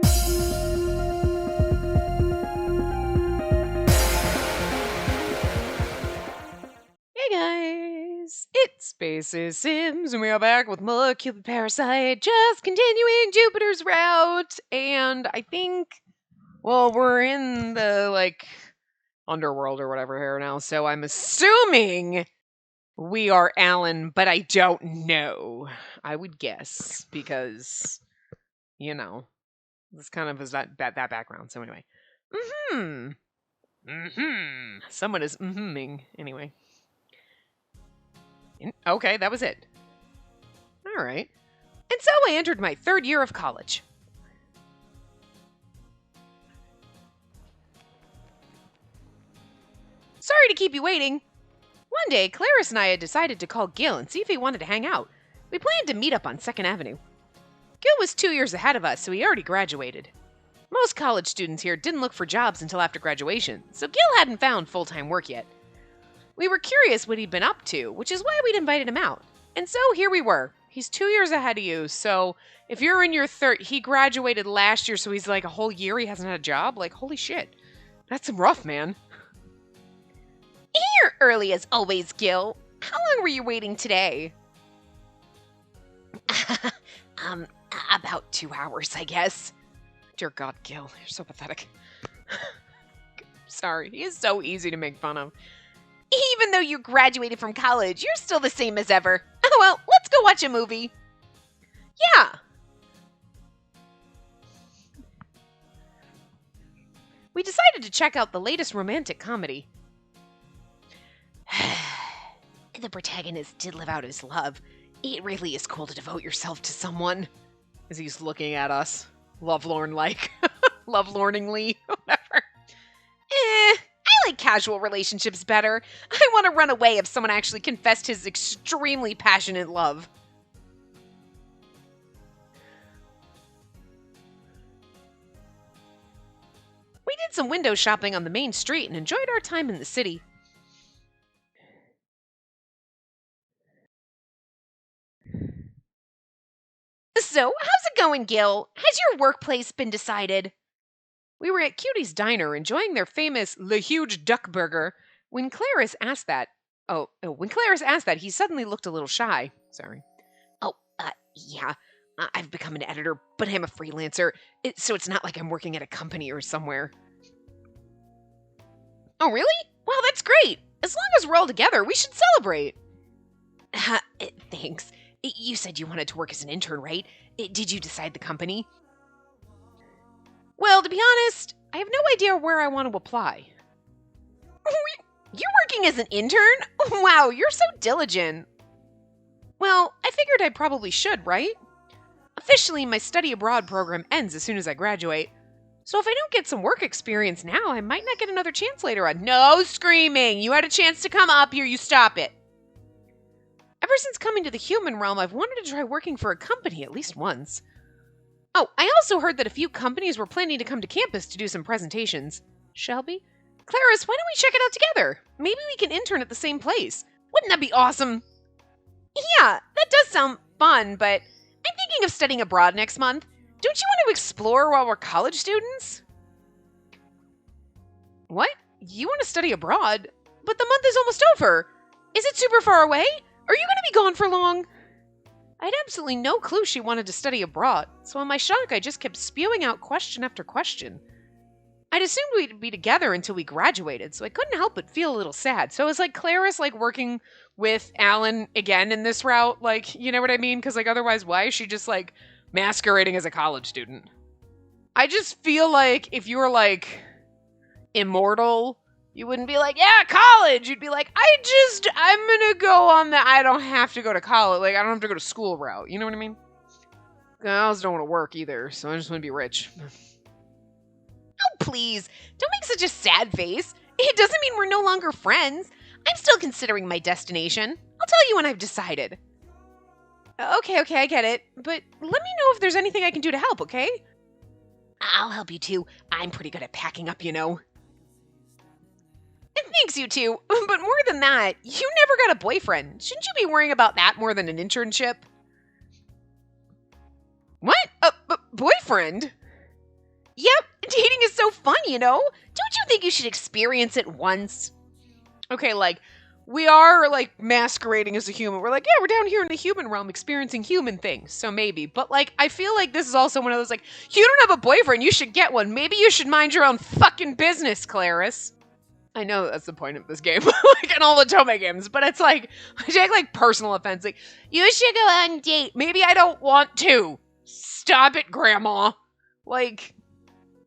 Hey guys, it's Spacey Sims, and we are back with more Cupid Parasite, just continuing Jupiter's route, and I think, well, we're in the, underworld or whatever here now, so I'm assuming we are Alan, but I don't know. I would guess, because, this kind of is that background, so anyway. Someone is mm-hmming, anyway. Okay, that was it. All right. And so I entered my third year of college. Sorry to keep you waiting. One day, Clarice and I had decided to call Gil and see if he wanted to hang out. We planned to meet up on 2nd Avenue. Gil was 2 years ahead of us, so he already graduated. Most college students here didn't look for jobs until after graduation, so Gil hadn't found full-time work yet. We were curious what he'd been up to, which is why we'd invited him out. And so here we were. He's 2 years ahead of you, so if you're in your third, he graduated last year, so he's like a whole year he hasn't had a job? Like, holy shit. That's rough, man. You're early as always, Gil. How long were you waiting today? About 2 hours, I guess. Dear God, Gil, you're so pathetic. Sorry, he is so easy to make fun of. Even though you graduated from college, you're still the same as ever. Oh well, let's go watch a movie. Yeah. We decided to check out the latest romantic comedy. The protagonist did live out his love. It really is cool to devote yourself to someone. As he's looking at us. Lovelorn-like. Lovelorningly. Whatever. I like casual relationships better. I want to run away if someone actually confessed his extremely passionate love. We did some window shopping on the main street and enjoyed our time in the city. So, how's it going, Gil? Has your workplace been decided? We were at Cutie's Diner enjoying their famous Le Huge Duck Burger when Clarice asked that. When Clarice asked that, he suddenly looked a little shy. Sorry. Yeah. I've become an editor, but I'm a freelancer, so it's not like I'm working at a company or somewhere. Oh, really? Wow, that's great. As long as we're all together, we should celebrate. Thanks. You said you wanted to work as an intern, right? Did you decide the company? Well, to be honest, I have no idea where I want to apply. You're working as an intern? Wow, you're so diligent. Well, I figured I probably should, right? Officially, my study abroad program ends as soon as I graduate. So if I don't get some work experience now, I might not get another chance later on. No screaming! You had a chance to come up here, you stop it. Ever since coming to the human realm, I've wanted to try working for a company at least once. Oh, I also heard that a few companies were planning to come to campus to do some presentations. Shelby? Clarice, why don't we check it out together? Maybe we can intern at the same place. Wouldn't that be awesome? Yeah, that does sound fun, but I'm thinking of studying abroad next month. Don't you want to explore while we're college students? What? You want to study abroad? But the month is almost over. Is it super far away? Are you going to be gone for long? I had absolutely no clue she wanted to study abroad, so in my shock I just kept spewing out question after question. I'd assumed we'd be together until we graduated, so I couldn't help but feel a little sad. So it was like Clarice working with Alan again in this route, you know what I mean? Because otherwise why is she just masquerading as a college student? I just feel like if you were immortal, you wouldn't be like, yeah, college. You'd be like, I'm going to go on the I don't have to go to college. I don't have to go to school route. You know what I mean? I also don't want to work either, so I just want to be rich. Oh, please. Don't make such a sad face. It doesn't mean we're no longer friends. I'm still considering my destination. I'll tell you when I've decided. Okay, I get it. But let me know if there's anything I can do to help, okay? I'll help you too. I'm pretty good at packing up, you know. Thanks, you two. But more than that, you never got a boyfriend. Shouldn't you be worrying about that more than an internship? What? A boyfriend? Yep, dating is so fun, you know? Don't you think you should experience it once? Okay, like, we are, like, masquerading as a human. We're like, yeah, we're down here in the human realm experiencing human things, so maybe. But, like, I feel like this is also one of those, like, you don't have a boyfriend, you should get one. Maybe you should mind your own fucking business, Clarice. I know that's the point of this game, like in all the Tome games, but it's like, I take, like, personal offense. Like, you should go on a date. Maybe I don't want to. Stop it, Grandma. Like,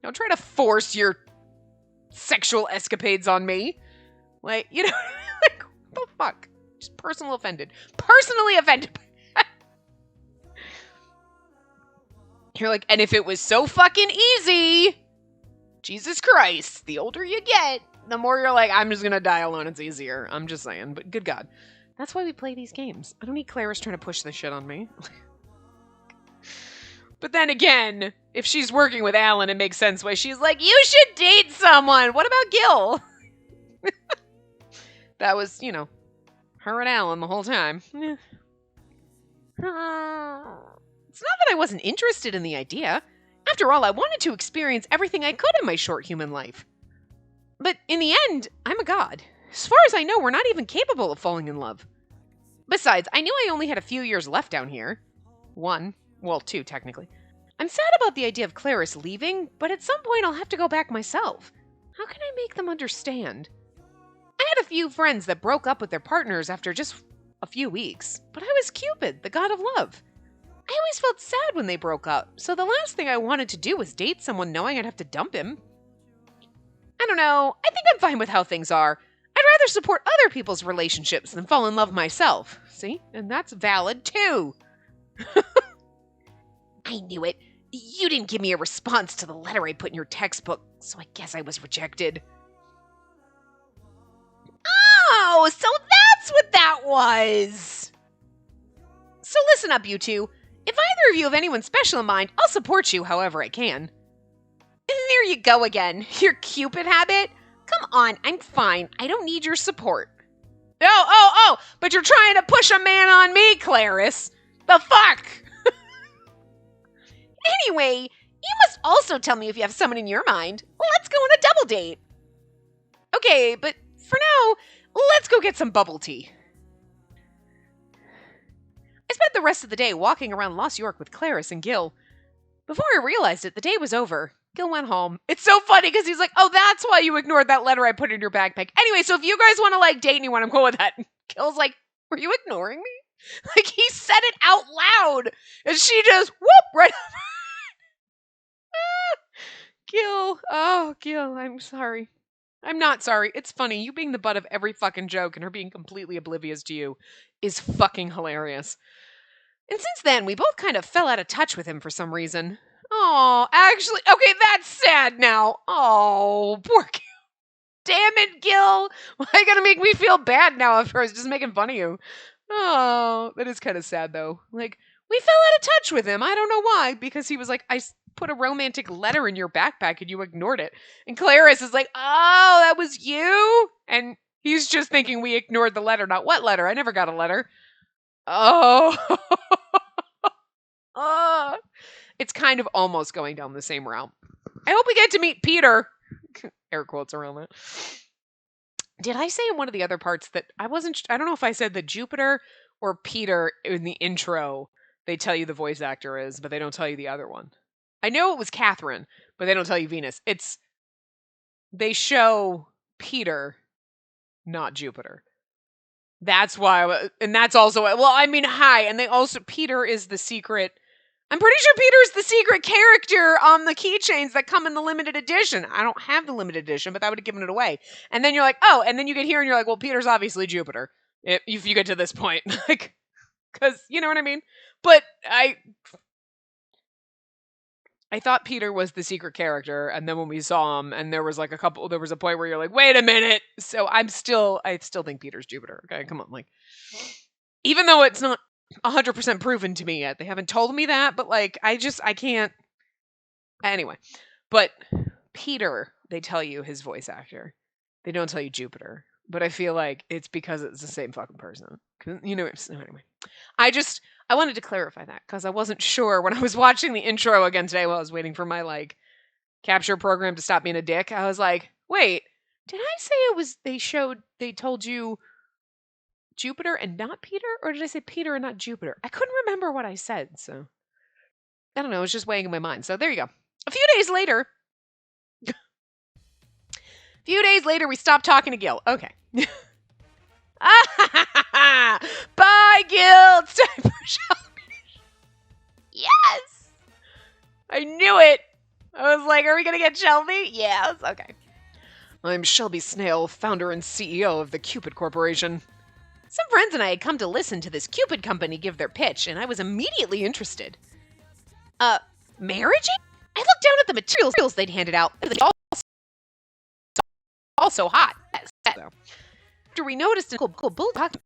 don't try to force your sexual escapades on me. Like, you know, like, what the fuck? Just personally offended. Personally offended. You're like, and if it was so fucking easy, Jesus Christ, the older you get, the more you're like, I'm just gonna die alone. It's easier. I'm just saying, but good God. That's why we play these games. I don't need Clarice trying to push this shit on me. But then again, if she's working with Alan, it makes sense why she's like, you should date someone. What about Gil? That was, you know, her and Alan the whole time. It's not that I wasn't interested in the idea. After all, I wanted to experience everything I could in my short human life. But in the end, I'm a god. As far as I know, we're not even capable of falling in love. Besides, I knew I only had a few years left down here. 1. Well, 2, technically. I'm sad about the idea of Clarice leaving, but at some point I'll have to go back myself. How can I make them understand? I had a few friends that broke up with their partners after just a few weeks, but I was Cupid, the god of love. I always felt sad when they broke up, so the last thing I wanted to do was date someone knowing I'd have to dump him. I don't know, I think I'm fine with how things are. I'd rather support other people's relationships than fall in love myself. See? And that's valid too. I knew it. You didn't give me a response to the letter I put in your textbook, so I guess I was rejected. Oh, so that's what that was! So listen up, you two. If either of you have anyone special in mind, I'll support you however I can. And there you go again. Your Cupid habit? Come on, I'm fine. I don't need your support. Oh, but you're trying to push a man on me, Clarice. The fuck? Anyway, you must also tell me if you have someone in your mind. Let's go on a double date. Okay, but for now, let's go get some bubble tea. I spent the rest of the day walking around Lost York with Clarice and Gil. Before I realized it, the day was over. Gil went home. It's so funny because he's like, oh, that's why you ignored that letter I put in your backpack. Anyway, so if you guys want to, like, date anyone, I'm cool with that. Gil's like, were you ignoring me? Like, he said it out loud. And she just, whoop, right over. Gil. Oh, Gil, I'm sorry. I'm not sorry. It's funny. You being the butt of every fucking joke and her being completely oblivious to you is fucking hilarious. And since then, we both kind of fell out of touch with him for some reason. Oh, actually, okay, that's sad now. Oh, poor Gil. Damn it, Gil. Why are you gonna make me feel bad now after I was just making fun of you? Oh, that is kind of sad, though. Like, we fell out of touch with him. I don't know why, because he was like, I put a romantic letter in your backpack and you ignored it. And Clarice is like, oh, that was you? And he's just thinking we ignored the letter. Not what letter? I never got a letter. Oh. It's kind of almost going down the same route. I hope we get to meet Peter. Air quotes around that. Did I say in one of the other parts that I don't know if I said that Jupiter or Peter in the intro, they tell you the voice actor is, but they don't tell you the other one. I know it was Catherine, but they don't tell you Venus. They show Peter, not Jupiter. That's why, and that's also, well, I mean, hi, and they also, Peter is the secret, I'm pretty sure Peter's the secret character on the keychains that come in the limited edition. I don't have the limited edition, but that would have given it away. And then you're like, oh, and then you get here and you're like, well, Peter's obviously Jupiter. If you get to this point. Like, because, you know what I mean? But I thought Peter was the secret character, and then when we saw him, and there was a point where you're like, wait a minute. So I still think Peter's Jupiter. Okay, come on, like, even though it's not 100% proven to me yet, they haven't told me that, but like, I can't. Anyway, but Peter, they tell you his voice actor. They don't tell you Jupiter, but I feel like it's because it's the same fucking person. You know, anyway. I wanted to clarify that because I wasn't sure when I was watching the intro again today while I was waiting for my, like, capture program to stop being a dick. I was like, wait, did I say they told you Jupiter and not Peter? Or did I say Peter and not Jupiter? I couldn't remember what I said, so I don't know, it was just weighing in my mind. So there you go. A few days later, we stopped talking to Gil. Okay. Bye, Gil. It's time for Shelby. Yes! I knew it. I was like, are we going to get Shelby? Yes. Okay. I'm Shelby Snail, founder and CEO of the Cupid Corporation. Some friends and I had come to listen to this Cupid company give their pitch, and I was immediately interested. Marriage? I looked down at the materials they'd handed out. Also hot. After we noticed a cool bullet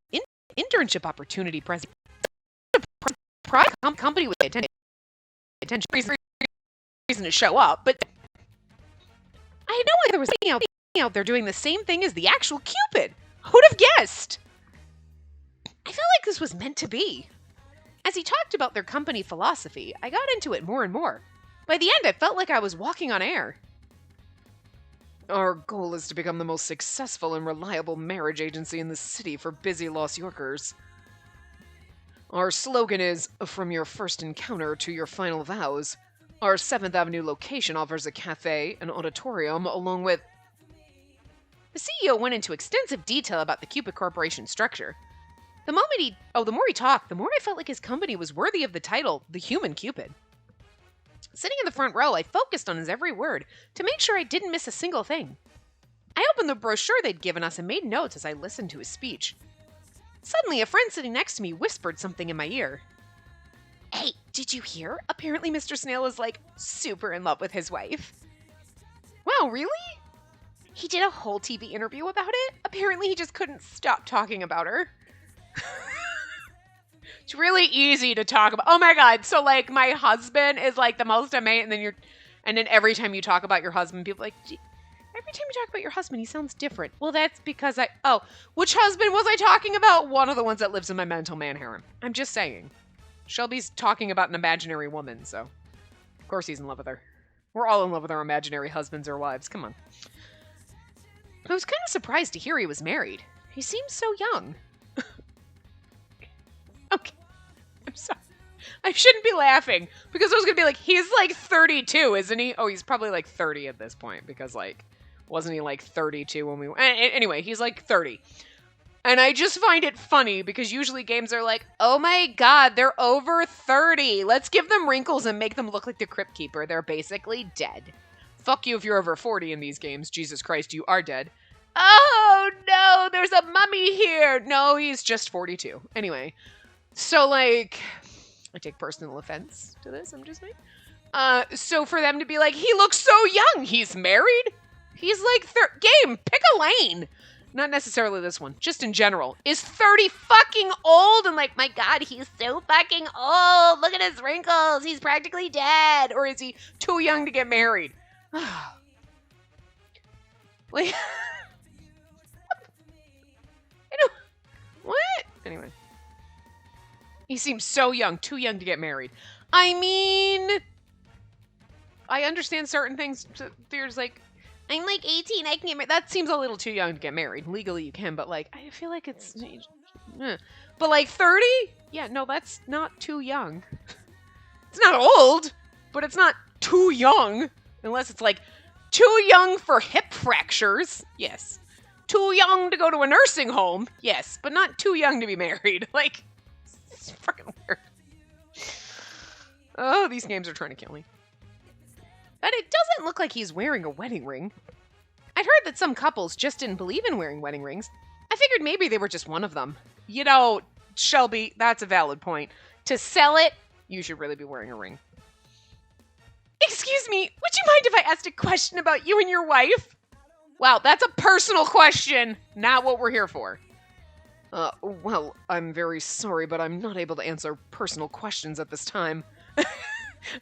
internship opportunity present, private company with attention reason to show up, but I had no idea there was something out there doing the same thing as the actual Cupid. Who'd have guessed? I felt like this was meant to be. As he talked about their company philosophy, I got into it more and more. By the end, I felt like I was walking on air. Our goal is to become the most successful and reliable marriage agency in the city for busy Los Yorkers. Our slogan is, from your first encounter to your final vows. Our 7th Avenue location offers a cafe, an auditorium, along with... The CEO went into extensive detail about the Cupid Corporation structure. The more he talked, the more I felt like his company was worthy of the title, the Human Cupid. Sitting in the front row, I focused on his every word to make sure I didn't miss a single thing. I opened the brochure they'd given us and made notes as I listened to his speech. Suddenly, a friend sitting next to me whispered something in my ear. Hey, did you hear? Apparently Mr. Snail is, super in love with his wife. Wow, really? He did a whole TV interview about it? Apparently he just couldn't stop talking about her. It's really easy to talk about. Oh my god, so my husband is the most amazing, and then every time you talk about your husband, people are like, every time you talk about your husband, he sounds different. Well, that's because which husband was I talking about? One of the ones that lives in my mental man harem. I'm just saying. Shelby's talking about an imaginary woman, so of course he's in love with her. We're all in love with our imaginary husbands or wives, come on. I was kind of surprised to hear he was married. He seems so young. Okay, I'm sorry. I shouldn't be laughing, because I was going to be he's 32, isn't he? Oh, he's probably 30 at this point, because wasn't he 32 when we... Anyway, he's 30. And I just find it funny, because usually games are oh my god, they're over 30. Let's give them wrinkles and make them look like the Crypt Keeper. They're basically dead. Fuck you if you're over 40 in these games. Jesus Christ, you are dead. Oh no, there's a mummy here. No, he's just 42. Anyway, so I take personal offense to this, I'm just saying. So for them to be he looks so young. He's married? He's game, pick a lane. Not necessarily this one, just in general. Is 30 fucking old? And my god, he's so fucking old. Look at his wrinkles. He's practically dead. Or is he too young to get married? What? Anyway. He seems so young, too young to get married. I mean, I understand certain things. There's I'm 18, I can get married. That seems a little too young to get married. Legally you can, but I feel like it's... But 30? Yeah, no, that's not too young. It's not old, but it's not too young. Unless it's too young for hip fractures. Yes. Too young to go to a nursing home. Yes, but not too young to be married. It's fucking weird. Oh, these games are trying to kill me. But it doesn't look like he's wearing a wedding ring. I'd heard that some couples just didn't believe in wearing wedding rings. I figured maybe they were just one of them. You know, Shelby, that's a valid point. To sell it, you should really be wearing a ring. Excuse me, would you mind if I asked a question about you and your wife? Wow, that's a personal question, not what we're here for. Well, I'm very sorry, but I'm not able to answer personal questions at this time.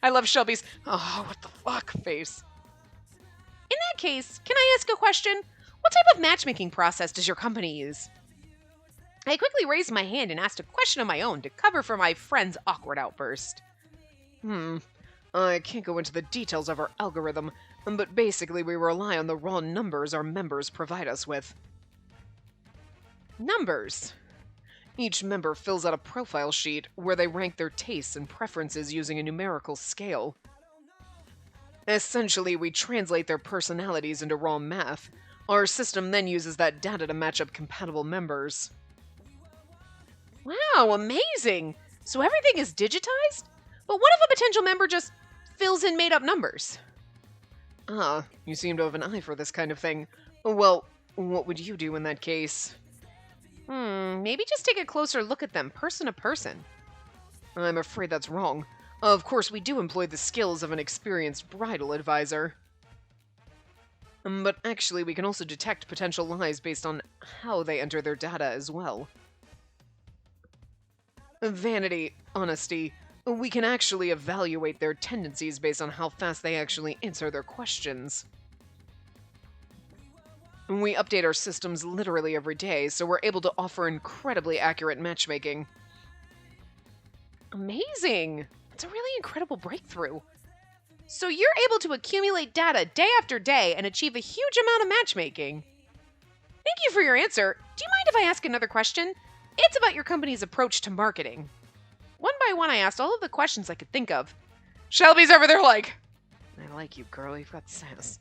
I love Shelby's, oh, what the fuck face. In that case, can I ask a question? What type of matchmaking process does your company use? I quickly raised my hand and asked a question of my own to cover for my friend's awkward outburst. I can't go into the details of our algorithm, but basically we rely on the raw numbers our members provide us with. Numbers. Each member fills out a profile sheet where they rank their tastes and preferences using a numerical scale. Essentially, we translate their personalities into raw math. Our system then uses that data to match up compatible members. Wow, amazing! So everything is digitized? But what if a potential member just fills in made-up numbers? Ah, you seem to have an eye for this kind of thing. Well, what would you do in that case? Maybe just take a closer look at them, person to person. I'm afraid that's wrong. Of course, we do employ the skills of an experienced bridal advisor. But actually, we can also detect potential lies based on how they enter their data as well. Vanity, honesty. We can actually evaluate their tendencies based on how fast they actually answer their questions. We update our systems literally every day, so we're able to offer incredibly accurate matchmaking. Amazing! It's a really incredible breakthrough. So you're able to accumulate data day after day and achieve a huge amount of matchmaking. Thank you for your answer. Do you mind if I ask another question? It's about your company's approach to marketing. One by one, I asked all of the questions I could think of. Shelby's over there like, I like you, girl. You've got sass.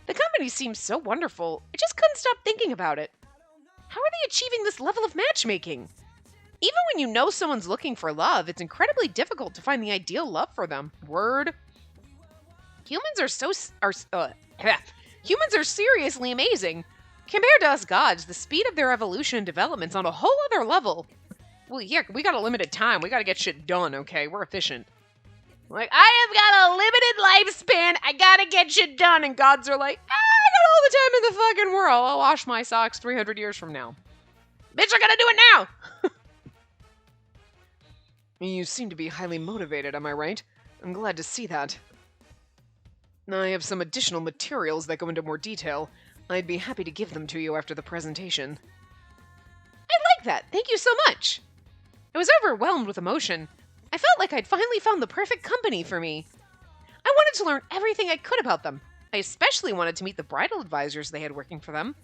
The company seems so wonderful. I just couldn't stop thinking about it. How are they achieving this level of matchmaking? Even when you know someone's looking for love, it's incredibly difficult to find the ideal love for them. Word. Humans are seriously amazing. Compared to us gods, the speed of their evolution and development's on a whole other level. Well, yeah, we got a limited time. We gotta get shit done, okay? We're efficient. Like, I have got a limited lifespan. I gotta get shit done. And gods are like, I got all the time in the fucking world. I'll wash my socks 300 years from now. Bitch, I gotta do it now. You seem to be highly motivated, am I right? I'm glad to see that. I have some additional materials that go into more detail. I'd be happy to give them to you after the presentation. I like that. Thank you so much. I was overwhelmed with emotion. I felt like I'd finally found the perfect company for me. I wanted to learn everything I could about them. I especially wanted to meet the bridal advisors they had working for them.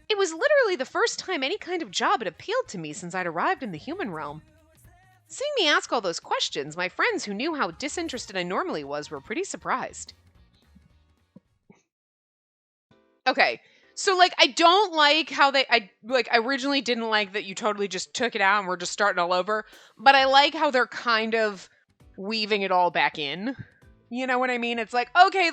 It was literally the first time any kind of job had appealed to me since I'd arrived in the human realm. Seeing me ask all those questions, my friends who knew how disinterested I normally was were pretty surprised. Okay, so, I don't like how I originally didn't like that you totally just took it out and we're just starting all over, but I like how they're kind of weaving it all back in. You know what I mean? It's like, okay,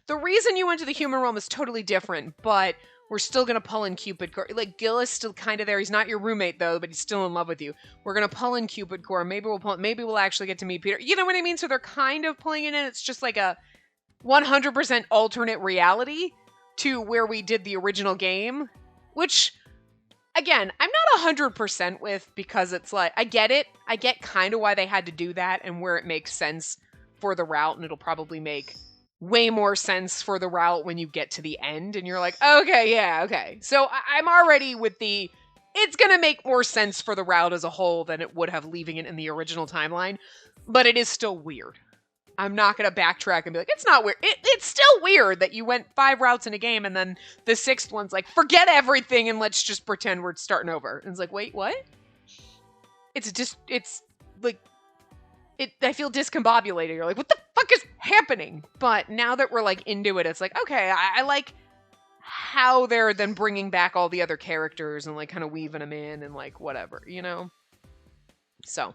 the reason you went to the human realm is totally different, but we're still gonna pull in Cupid Corp. Gil is still kind of there. He's not your roommate, though, but he's still in love with you. We're gonna pull in Cupid Corp. Maybe we'll actually get to meet Peter. You know what I mean? So they're kind of pulling it in. It's just like a 100% alternate reality to where we did the original game, which, again, I'm not 100% with, because it's like, I get it. I get kind of why they had to do that and where it makes sense for the route, and it'll probably make way more sense for the route when you get to the end, and you're like, okay, yeah, okay. So I'm already with it's gonna make more sense for the route as a whole than it would have leaving it in the original timeline, but it is still weird. I'm not going to backtrack and be like, it's not weird. It's still weird that you went 5 routes in a game and then the 6th one's like, forget everything and let's just pretend we're starting over. And it's like, wait, what? I feel discombobulated. You're like, what the fuck is happening? But now that we're into it, it's like, okay, I like how they're then bringing back all the other characters and kind of weaving them in and whatever, you know? So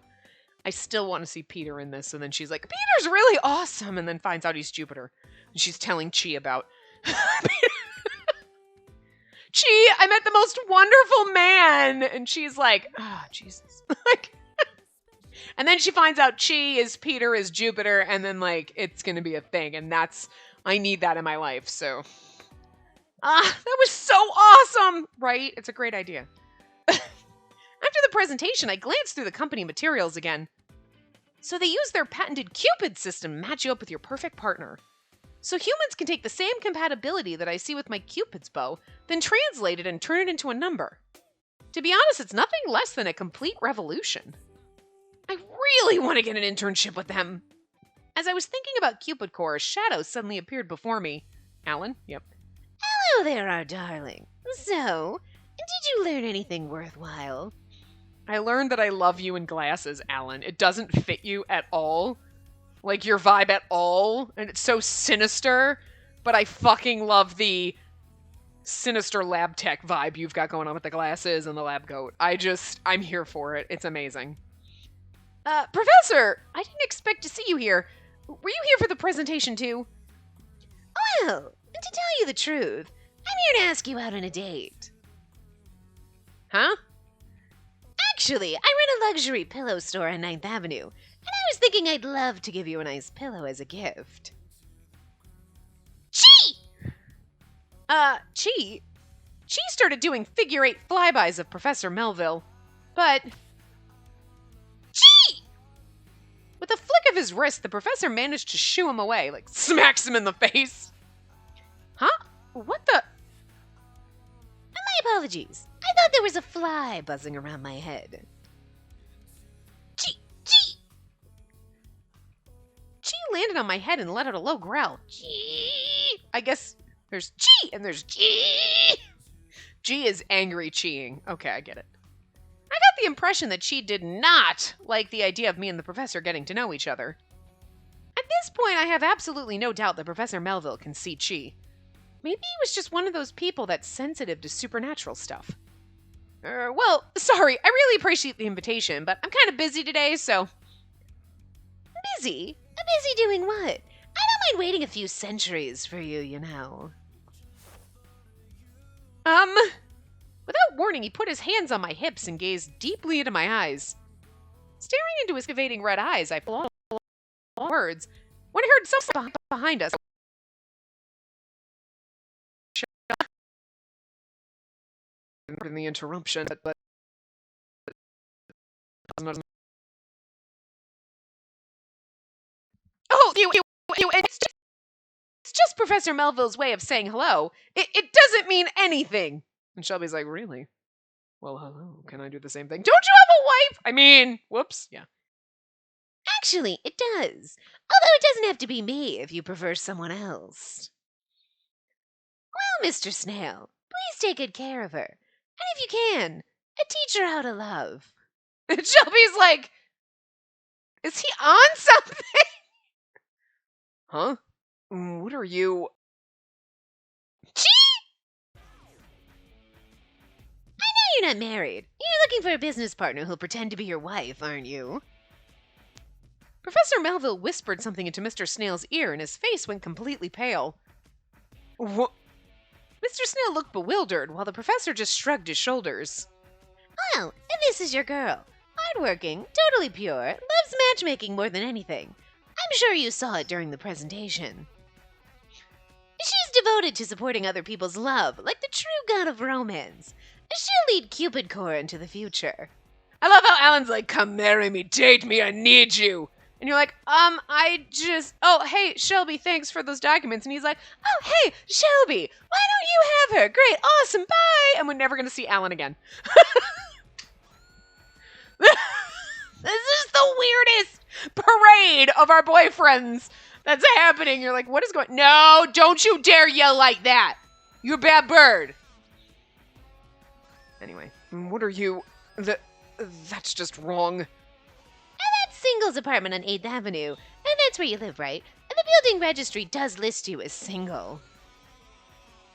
I still want to see Peter in this. And then she's like, Peter's really awesome. And then finds out he's Jupiter. And she's telling Chi about Chi, I met the most wonderful man. And she's like, Jesus. And then she finds out Chi is Peter is Jupiter. And then it's going to be a thing. And I need that in my life. So, that was so awesome. Right? It's a great idea. After the presentation, I glanced through the company materials again. So they use their patented Cupid system to match you up with your perfect partner. So humans can take the same compatibility that I see with my Cupid's bow, then translate it and turn it into a number. To be honest, it's nothing less than a complete revolution. I really want to get an internship with them. As I was thinking about Cupid Core, a shadow suddenly appeared before me. Alan? Yep. Hello there, our darling. So, did you learn anything worthwhile? I learned that I love you in glasses, Alan. It doesn't fit you at all. Like your vibe at all. And it's so sinister. But I fucking love the sinister lab tech vibe you've got going on with the glasses and the lab coat. I'm here for it. It's amazing. Professor! I didn't expect to see you here. Were you here for the presentation too? Well, to tell you the truth, I'm here to ask you out on a date. Huh? Actually, I run a luxury pillow store on 9th Avenue, and I was thinking I'd love to give you a nice pillow as a gift. Chi! Chi started doing figure-8 flybys of Professor Melville, but... Chi! With a flick of his wrist, the professor managed to shoo him away, like smacks him in the face. Huh? What the... My apologies. I thought there was a fly buzzing around my head. Chi! Chi! Chi landed on my head and let out a low growl. Chi! I guess there's Chi and there's Chi! Chi is angry Chiing. Okay, I get it. I got the impression that Chi did not like the idea of me and the professor getting to know each other. At this point, I have absolutely no doubt that Professor Melville can see Chi. Maybe he was just one of those people that's sensitive to supernatural stuff. Well, sorry, I really appreciate the invitation, but I'm kind of busy today, so... Busy? Busy doing what? I don't mind waiting a few centuries for you, you know. Without warning, he put his hands on my hips and gazed deeply into my eyes. Staring into his evading red eyes, I flung words when I heard someone behind us. In the interruption, but oh, you, and it's just Professor Melville's way of saying hello. It doesn't mean anything. And Shelby's like, really? Well, hello. Can I do the same thing? Don't you have a wife? I mean, whoops. Yeah. Actually, it does. Although it doesn't have to be me if you prefer someone else. Well, Mr. Snail, please take good care of her. And if you can, teach her how to love. And Shelby's like, is he on something? Huh? What are you? You're not married. You're looking for a business partner who'll pretend to be your wife, aren't you? Professor Melville whispered something into Mr. Snail's ear, and his face went completely pale. What? Mr. Snail looked bewildered, while the professor just shrugged his shoulders. Well, this is your girl. Hardworking, totally pure, loves matchmaking more than anything. I'm sure you saw it during the presentation. She's devoted to supporting other people's love, like the true god of romance. She'll lead Cupid Corp into the future. I love how Alan's like, come marry me, date me, I need you. And you're like, oh, hey, Shelby, thanks for those documents. And he's like, oh, hey, Shelby, why don't you have her? Great, awesome, bye. And we're never going to see Alan again. This is the weirdest parade of our boyfriends that's happening. You're like, what is going... No, don't you dare yell like that. You're a bad bird. Anyway, what are you... That's just wrong. And that's Single's apartment on 8th Avenue. And that's where you live, right? And the building registry does list you as single.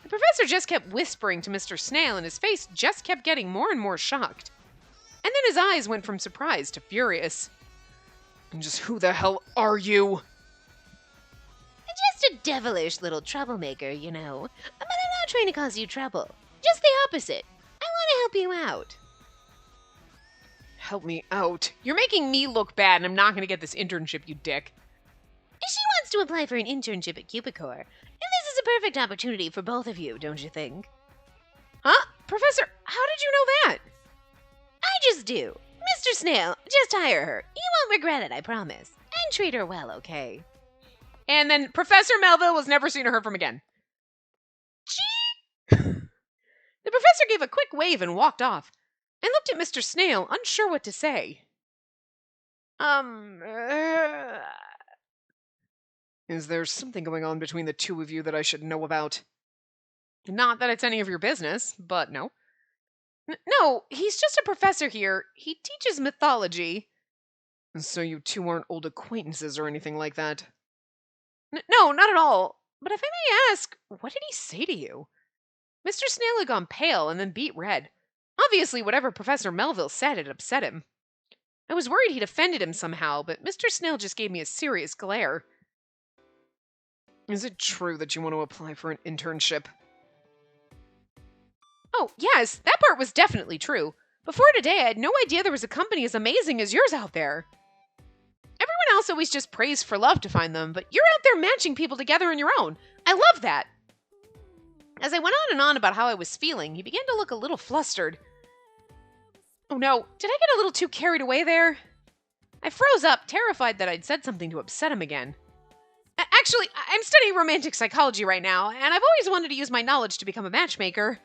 The professor just kept whispering to Mr. Snail, and his face just kept getting more and more shocked. And then his eyes went from surprise to furious. And just who the hell are you? Just a devilish little troublemaker, you know. But I'm not trying to cause you trouble. Just the opposite. I want to help you out. Help me out? You're making me look bad, and I'm not going to get this internship, you dick. She wants to apply for an internship at Cupid Corp, and this is a perfect opportunity for both of you, don't you think? Huh? Professor, how did you know that? I just do. Mr. Snail, just hire her. You won't regret it, I promise. And treat her well, okay? And then Professor Melville was never seen or heard from again. Gee! The professor gave a quick wave and walked off, and looked at Mr. Snail, unsure what to say. Is there something going on between the two of you that I should know about? Not that it's any of your business, but no. No, he's just a professor here. He teaches mythology. So you two aren't old acquaintances or anything like that? No, not at all. But if I may ask, what did he say to you? Mr. Snail had gone pale and then beet red. Obviously, whatever Professor Melville said had upset him. I was worried he'd offended him somehow, but Mr. Snail just gave me a serious glare. Is it true that you want to apply for an internship? Oh, yes, that part was definitely true. Before today, I had no idea there was a company as amazing as yours out there. Everyone else always just prays for love to find them, but you're out there matching people together on your own. I love that. As I went on and on about how I was feeling, he began to look a little flustered. Oh no, did I get a little too carried away there? I froze up, terrified that I'd said something to upset him again. Actually, I'm studying romantic psychology right now, and I've always wanted to use my knowledge to become a matchmaker.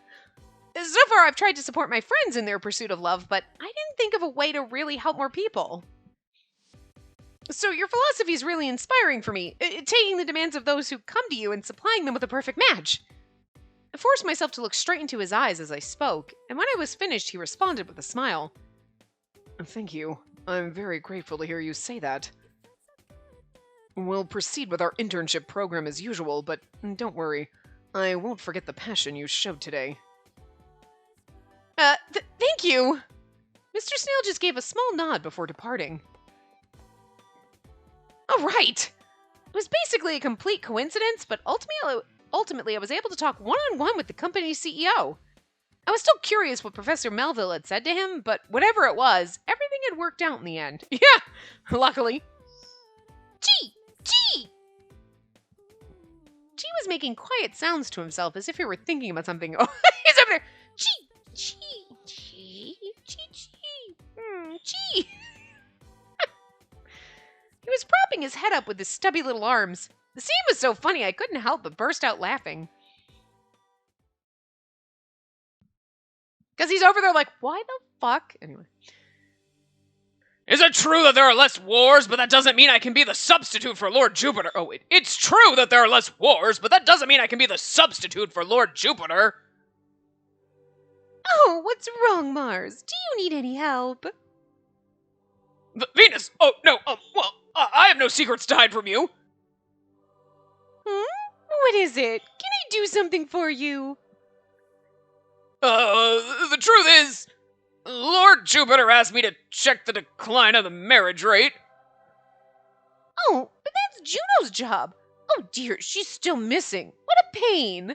So far, I've tried to support my friends in their pursuit of love, but I didn't think of a way to really help more people. So your philosophy is really inspiring for me, taking the demands of those who come to you and supplying them with a perfect match. I forced myself to look straight into his eyes as I spoke, and when I was finished, he responded with a smile. Thank you. I'm very grateful to hear you say that. We'll proceed with our internship program as usual, but don't worry. I won't forget the passion you showed today. Thank you! Mr. Snail just gave a small nod before departing. All right! It was basically a complete coincidence, but ultimately I was able to talk one-on-one with the company's CEO. I was still curious what Professor Melville had said to him, but whatever it was, everything had worked out in the end. Yeah, luckily. Gee! Gee! Gee was making quiet sounds to himself as if he were thinking about something. Oh, he's over there! Gee! Gee! Gee! Gee! Gee! Gee! He was propping his head up with his stubby little arms. The scene was so funny I couldn't help but burst out laughing. Because he's over there like, why the fuck? Anyway. Is it true that there are less wars, but that doesn't mean I can be the substitute for Lord Jupiter? Oh, wait. It's true that there are less wars, but that doesn't mean I can be the substitute for Lord Jupiter. Oh, what's wrong, Mars? Do you need any help? Venus! Oh, no, well, I have no secrets to hide from you. What is it? Can I do something for you? The truth is, Lord Jupiter asked me to check the decline of the marriage rate. Oh, but that's Juno's job. Oh dear, she's still missing. What a pain.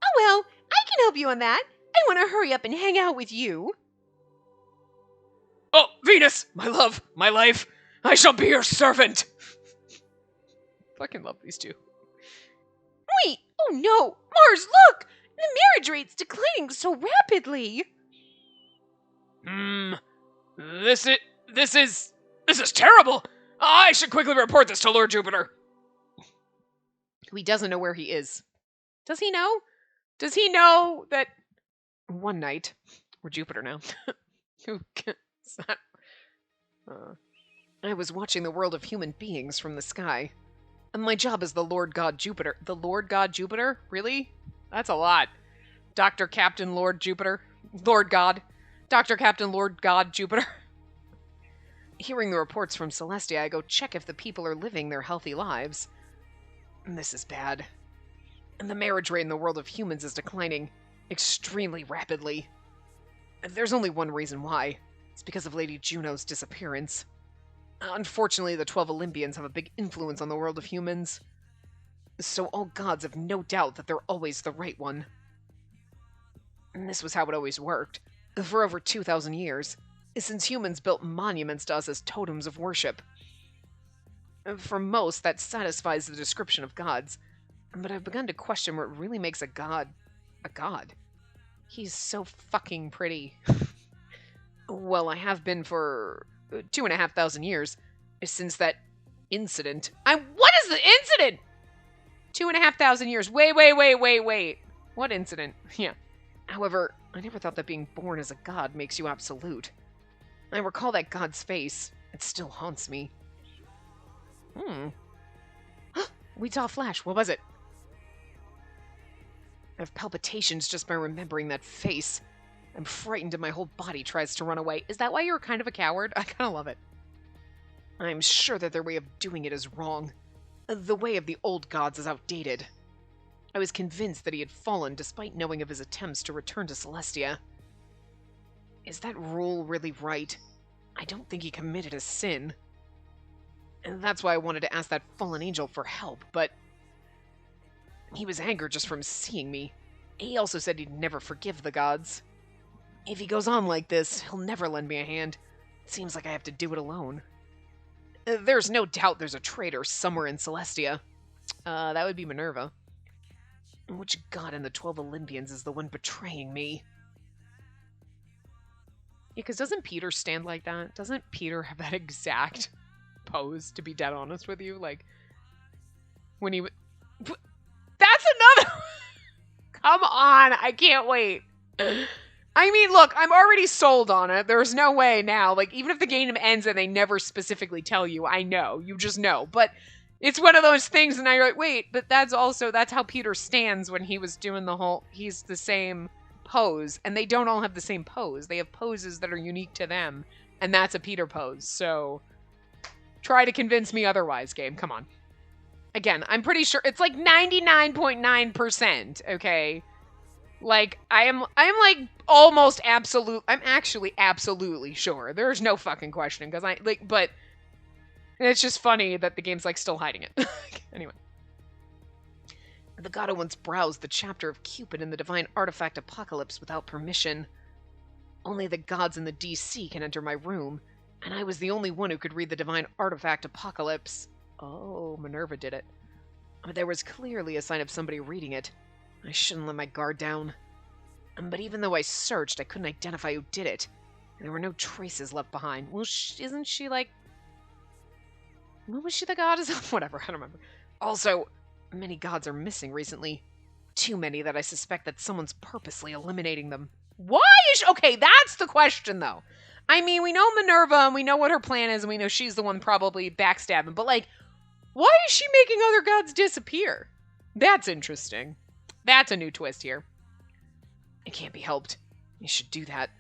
Oh well, I can help you on that. I want to hurry up and hang out with you. Oh, Venus, my love, my life, I shall be your servant. Fucking love these two. Wait, oh no, Mars, look! The marriage rate's declining so rapidly. This is terrible. I should quickly report this to Lord Jupiter. He doesn't know where he is. Does he know? Does he know that one night, or Jupiter now, I was watching the world of human beings from the sky. And my job is the Lord God Jupiter. The Lord God Jupiter? Really? That's a lot. Dr. Captain Lord Jupiter. Lord God. Dr. Captain Lord God Jupiter. Hearing the reports from Celestia, I go check if the people are living their healthy lives. And this is bad. And the marriage rate in the world of humans is declining extremely rapidly. And there's only one reason why. It's because of Lady Juno's disappearance. Unfortunately, the 12 Olympians have a big influence on the world of humans. So all gods have no doubt that they're always the right one. And this was how it always worked. For over 2,000 years, since humans built monuments to us as totems of worship. For most, that satisfies the description of gods. But I've begun to question what really makes a god a god. He's so fucking pretty. Well, I have been for 2,500 years, since that incident. What is the incident? 2,500 years. Wait. What incident? Yeah. However, I never thought that being born as a god makes you absolute. I recall that god's face. It still haunts me. We saw a flash. What was it? I have palpitations just by remembering that face. I'm frightened and my whole body tries to run away. Is that why you were kind of a coward? I kind of love it. I'm sure that their way of doing it is wrong. The way of the old gods is outdated. I was convinced that he had fallen despite knowing of his attempts to return to Celestia. Is that rule really right? I don't think he committed a sin. And that's why I wanted to ask that fallen angel for help, but he was angered just from seeing me. He also said he'd never forgive the gods. If he goes on like this, he'll never lend me a hand. It seems like I have to do it alone. There's no doubt there's a traitor somewhere in Celestia. That would be Minerva. Which god in the 12 Olympians is the one betraying me? Yeah, because doesn't Peter stand like that? Doesn't Peter have that exact pose, to be dead honest with you? Like, when he... That's another... Come on, I can't wait. I mean, look, I'm already sold on it. There's no way now. Like, even if the game ends and they never specifically tell you, I know. You just know. But it's one of those things, and now you're like, wait, but that's how Peter stands when he was doing the whole... He's the same pose, and they don't all have the same pose. They have poses that are unique to them, and that's a Peter pose. So, try to convince me otherwise, game. Come on. Again, I'm pretty sure it's like 99.9%, okay? Like, I am like almost absolute. I'm actually absolutely sure. There's no fucking question, because but it's just funny that the game's like still hiding it. Anyway. The god who once browsed the chapter of Cupid in the divine artifact Apocalypse without permission. Only the gods in the DC can enter my room, and I was the only one who could read the divine artifact Apocalypse. Oh, Minerva did it. But there was clearly a sign of somebody reading it. I shouldn't let my guard down. But even though I searched, I couldn't identify who did it. And there were no traces left behind. Well, isn't she like... What was she the goddess of? Whatever, I don't remember. Also, many gods are missing recently. Too many that I suspect that someone's purposely eliminating them. Why is... Okay, that's the question, though. I mean, we know Minerva, and we know what her plan is, and we know she's the one probably backstabbing. But, like, why is she making other gods disappear? That's interesting. That's a new twist here. It can't be helped. I should do that.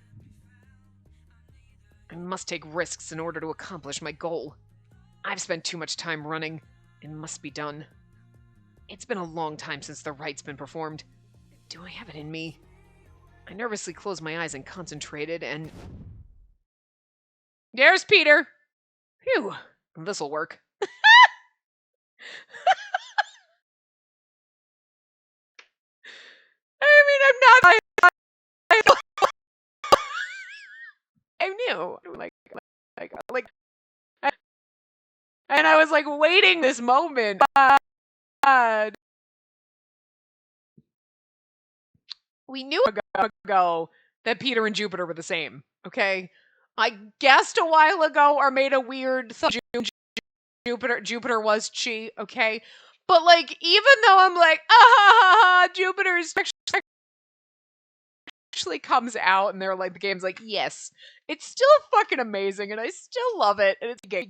I must take risks in order to accomplish my goal. I've spent too much time running. It must be done. It's been a long time since the rite's been performed. Do I have it in me? I nervously closed my eyes and concentrated, and... There's Peter! Phew, this'll work. I mean, I'm not... I knew. And I was like waiting this moment. God. We knew ago that Peter and Jupiter were the same, okay? I guessed a while ago or made a weird Jupiter was Chi, okay? But like, even though I'm like, Jupiter is actually comes out and they're like, the game's like, yes, it's still fucking amazing and I still love it and it's a game.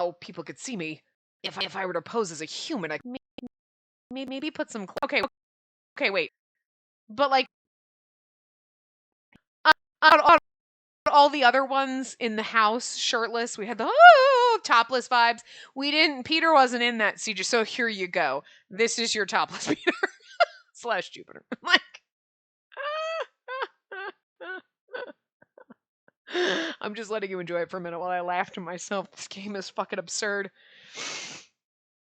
Oh, people could see me. If I were to pose as a human, I maybe put some... Okay, wait. But like, all the other ones in the house, shirtless, we had the topless vibes. We didn't... Peter wasn't in that siege, so here you go. This is your topless Peter. / Jupiter. Like... I'm just letting you enjoy it for a minute while I laugh to myself. This game is fucking absurd.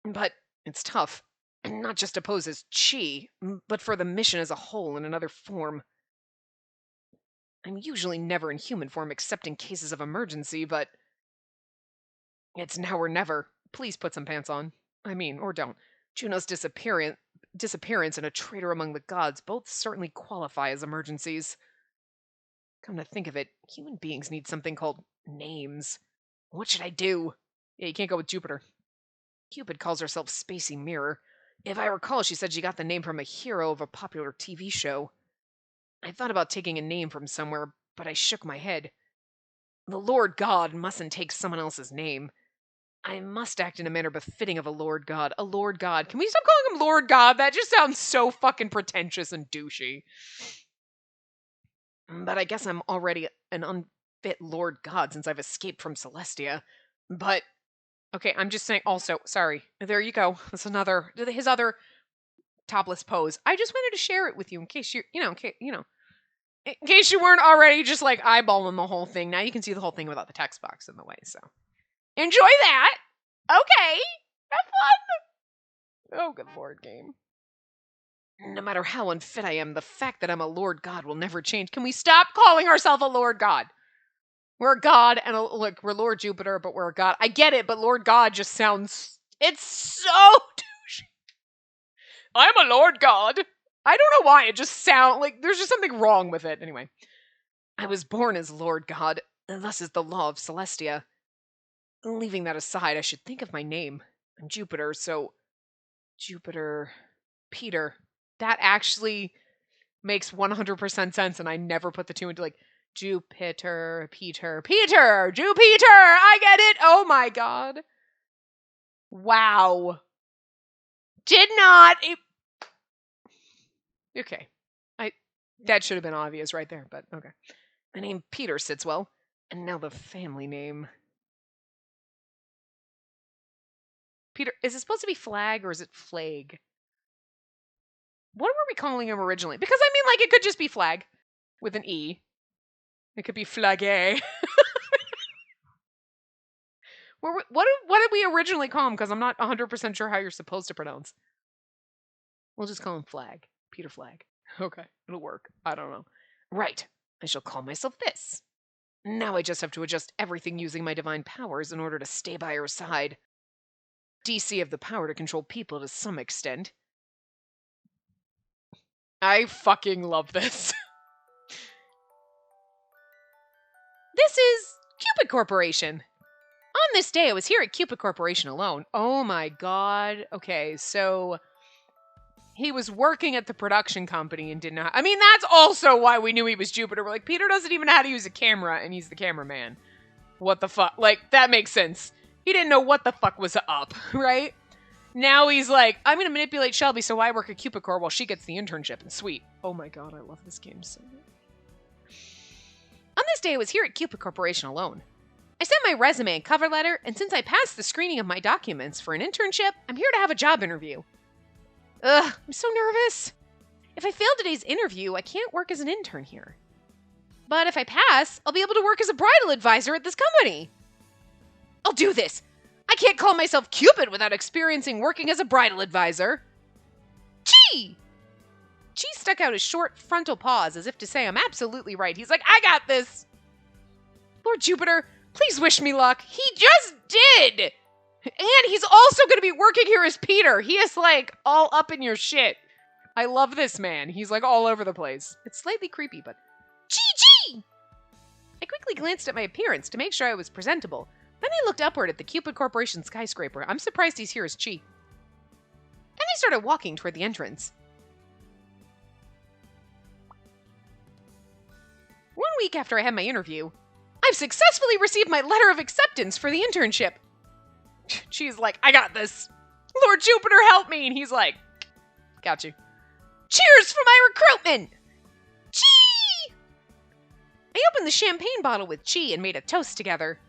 But it's tough. Not just to pose as Chi, but for the mission as a whole in another form. I'm usually never in human form except in cases of emergency, but... It's now or never. Please put some pants on. I mean, or don't. Juno's disappearance and a traitor among the gods both certainly qualify as emergencies. Come to think of it, human beings need something called names. What should I do? Yeah, you can't go with Jupiter. Cupid calls herself Spacey Mirror. If I recall, she said she got the name from a hero of a popular TV show. I thought about taking a name from somewhere, but I shook my head. The Lord God mustn't take someone else's name. I must act in a manner befitting of a Lord God. A Lord God. Can we stop calling him Lord God? That just sounds so fucking pretentious and douchey. But I guess I'm already an unfit Lord God since I've escaped from Celestia. But, okay, I'm just saying also, sorry. There you go. That's his other topless pose. I just wanted to share it with you in case in case you weren't already just like eyeballing the whole thing. Now you can see the whole thing without the text box in the way, so. Enjoy that! Okay! Have fun! Oh, good lord, game. No matter how unfit I am, the fact that I'm a Lord God will never change. Can we stop calling ourselves a Lord God? We're a god, and we're Lord Jupiter, but we're a god. I get it, but Lord God just sounds... It's so douchey. I'm a Lord God. I don't know why. It just sounds like there's just something wrong with it. Anyway. I was born as Lord God, and thus is the law of Celestia. Leaving that aside, I should think of my name. I'm Jupiter, so... Jupiter... Peter. That actually makes 100% sense, and I never put the two into, like, Jupiter, Peter, Jupiter! I get it! Oh my god. Wow. Did not... Okay. That should have been obvious right there, but okay. The name Peter sits well, and now the family name... Peter, is it supposed to be Flag or is it Flag? What were we calling him originally? Because I mean, like, it could just be Flag with an E. It could be Flagay. What did we originally call him? Because I'm not 100% sure how you're supposed to pronounce. We'll just call him Flag. Peter Flag. Okay, it'll work. I don't know. Right. I shall call myself this. Now I just have to adjust everything using my divine powers in order to stay by her side. DC have the power to control people to some extent. I fucking love this. This is Cupid Corporation. On this day, I was here at Cupid Corporation alone. Oh my god. Okay, so he was working at the production company and did not... I mean, that's also why we knew he was Jupiter. We're like, Peter doesn't even know how to use a camera, and he's the cameraman. What the fuck? Like, that makes sense. He didn't know what the fuck was up, right? Now he's like, I'm going to manipulate Shelby so I work at Cupid Corp while she gets the internship. And sweet. Oh my god, I love this game so much. On this day, I was here at Cupid Corporation alone. I sent my resume and cover letter, and since I passed the screening of my documents for an internship, I'm here to have a job interview. Ugh, I'm so nervous. If I fail today's interview, I can't work as an intern here. But if I pass, I'll be able to work as a bridal advisor at this company. I'll do this. I can't call myself Cupid without experiencing working as a bridal advisor. Chee! Chee stuck out his short frontal paws as if to say I'm absolutely right. He's like, I got this. Lord Jupiter, please wish me luck. He just did. And he's also going to be working here as Peter. He is like all up in your shit. I love this man. He's like all over the place. It's slightly creepy, but... Chee! I quickly glanced at my appearance to make sure I was presentable. Then I looked upward at the Cupid Corporation skyscraper. I'm surprised he's here as Chi. Then I started walking toward the entrance. 1 week after I had my interview, I've successfully received my letter of acceptance for the internship. She's like, I got this. Lord Jupiter, help me. And he's like, got you. Cheers for my recruitment. Chi! I opened the champagne bottle with Chi and made a toast together.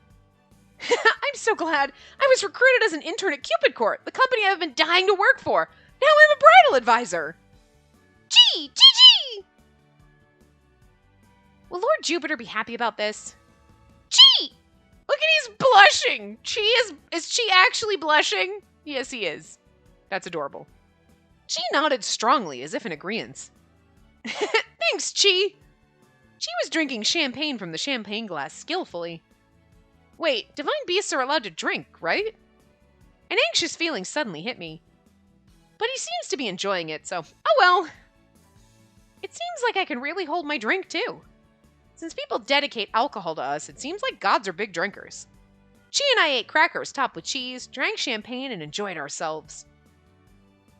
I'm so glad. I was recruited as an intern at Cupid Corp, the company I've been dying to work for. Now I'm a bridal advisor. Gee! Will Lord Jupiter be happy about this? Gee! Look at he's blushing. Is Chi actually blushing? Yes, he is. That's adorable. Chi nodded strongly, as if in agreement. Thanks, Chi. Chi was drinking champagne from the champagne glass skillfully. Wait, divine beasts are allowed to drink, right? An anxious feeling suddenly hit me. But he seems to be enjoying it, so, oh well. It seems like I can really hold my drink, too. Since people dedicate alcohol to us, it seems like gods are big drinkers. Chi and I ate crackers topped with cheese, drank champagne, and enjoyed ourselves.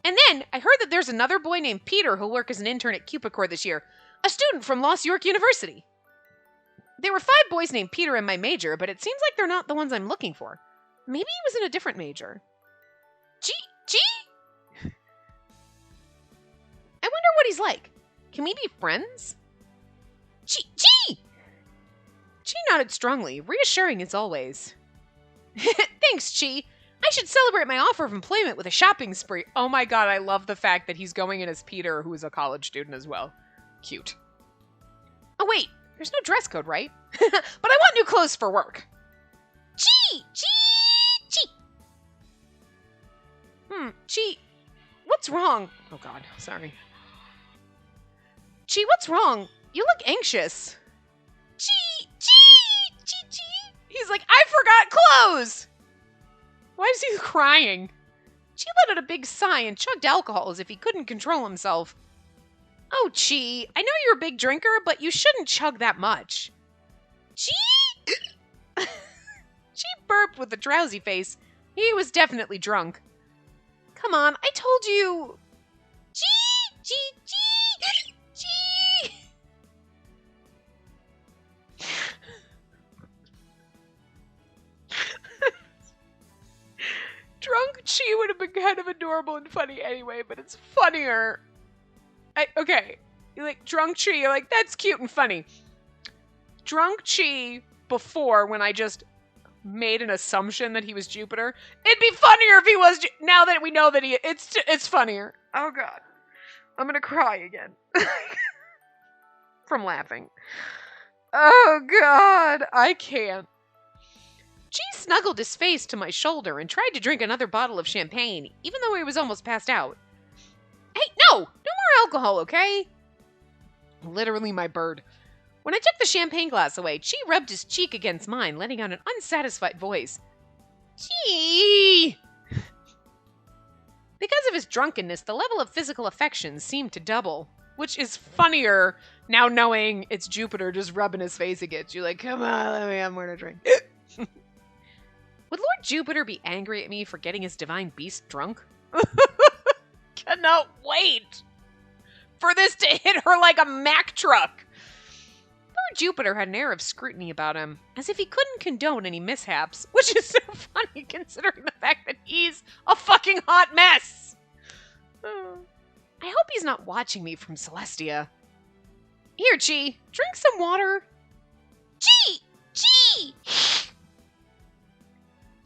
And then, I heard that there's another boy named Peter who'll work as an intern at Cupid Corp this year, a student from Lost York University. There were 5 boys named Peter in my major, but it seems like they're not the ones I'm looking for. Maybe he was in a different major. Gee! I wonder what he's like. Can we be friends? Gee! Chi nodded strongly, reassuring as always. Thanks, Chi. I should celebrate my offer of employment with a shopping spree. Oh my god, I love the fact that he's going in as Peter, who is a college student as well. Cute. Oh wait, there's no dress code, right? But I want new clothes for work. Chi! Chi, what's wrong? Oh god, sorry. Chi, what's wrong? You look anxious. Chi! He's like, I forgot clothes! Why is he crying? Chi let out a big sigh and chugged alcohol as if he couldn't control himself. Oh, Chi, I know you're a big drinker, but you shouldn't chug that much. Chi! Chi burped with a drowsy face. He was definitely drunk. Come on, I told you. Chi! Drunk Chi would have been kind of adorable and funny anyway, but it's funnier. Okay, you're like, drunk Chi, you're like, that's cute and funny. Drunk Chi before, when I just made an assumption that he was Jupiter, it'd be funnier if he was, now that we know that it's funnier. Oh god. I'm gonna cry again. From laughing. Oh god, I can't. Chi snuggled his face to my shoulder and tried to drink another bottle of champagne, even though he was almost passed out. Hey, no more alcohol, okay? Literally my bird. When I took the champagne glass away, Chi rubbed his cheek against mine, letting out an unsatisfied voice. Chi! Because of his drunkenness, the level of physical affection seemed to double, which is funnier now knowing it's Jupiter just rubbing his face against you, like, come on, let me have more to drink. Would Lord Jupiter be angry at me for getting his divine beast drunk? Cannot wait for this to hit her like a Mack truck. Lord Jupiter had an air of scrutiny about him, as if he couldn't condone any mishaps, which is so funny considering the fact that he's a fucking hot mess. I hope he's not watching me from Celestia. Here, Chi, drink some water. Chi!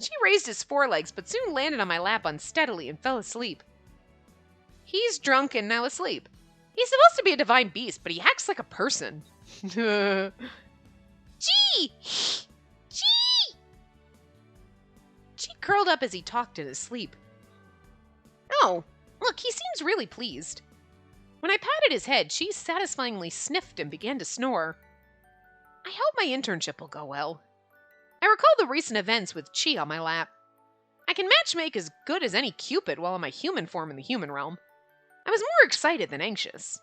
Chi raised his forelegs, but soon landed on my lap unsteadily and fell asleep. He's drunk and now asleep. He's supposed to be a divine beast, but he acts like a person. Chi! Chi curled up as he talked in his sleep. Oh, look, he seems really pleased. When I patted his head, Chi satisfyingly sniffed and began to snore. I hope my internship will go well. I recall the recent events with Chi on my lap. I can matchmake as good as any Cupid while in my human form in the human realm. I was more excited than anxious.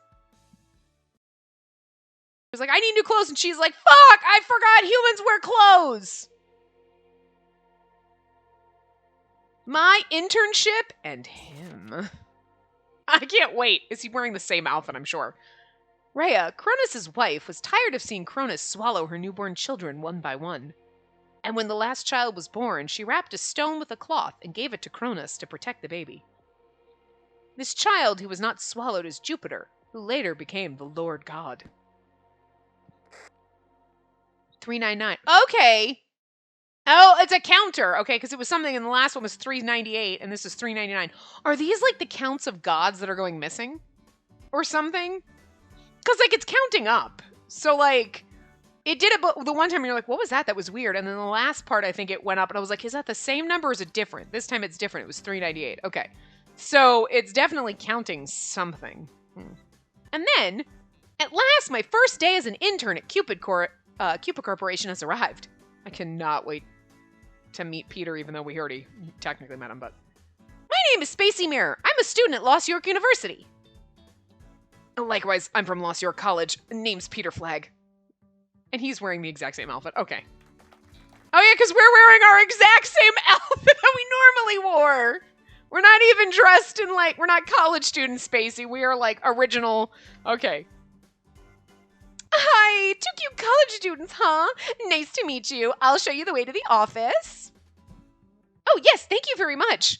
I was like, I need new clothes, and she's like, fuck, I forgot humans wear clothes! My internship and him. I can't wait. Is he wearing the same outfit, I'm sure. Rhea, Cronus' wife, was tired of seeing Cronus swallow her newborn children one by one. And when the last child was born, she wrapped a stone with a cloth and gave it to Cronus to protect the baby. This child who was not swallowed is Jupiter, who later became the Lord God. 399. Okay. Oh, it's a counter. Okay, because it was something, and the last one was 398, and this is 399. Are these like the counts of gods that are going missing? Or something? Because, like, it's counting up. So, like, it did it, but the one time you're like, what was that? That was weird. And then the last part, I think it went up, and I was like, is that the same number or is it different? This time it's different. It was 398. Okay. So, it's definitely counting something. And then, at last, my first day as an intern at Cupid Corporation has arrived. I cannot wait to meet Peter, even though we already technically met him, but... My name is Spacey Mirror. I'm a student at Lost York University. Likewise, I'm from Lost York College. Name's Peter Flagg. And he's wearing the exact same outfit. Okay. Oh yeah, because we're wearing our exact same outfit that we normally wore. We're not even dressed in, like, we're not college students, Spacey. We are, like, original. Okay. Hi, two cute college students, huh? Nice to meet you. I'll show you the way to the office. Oh, yes, thank you very much.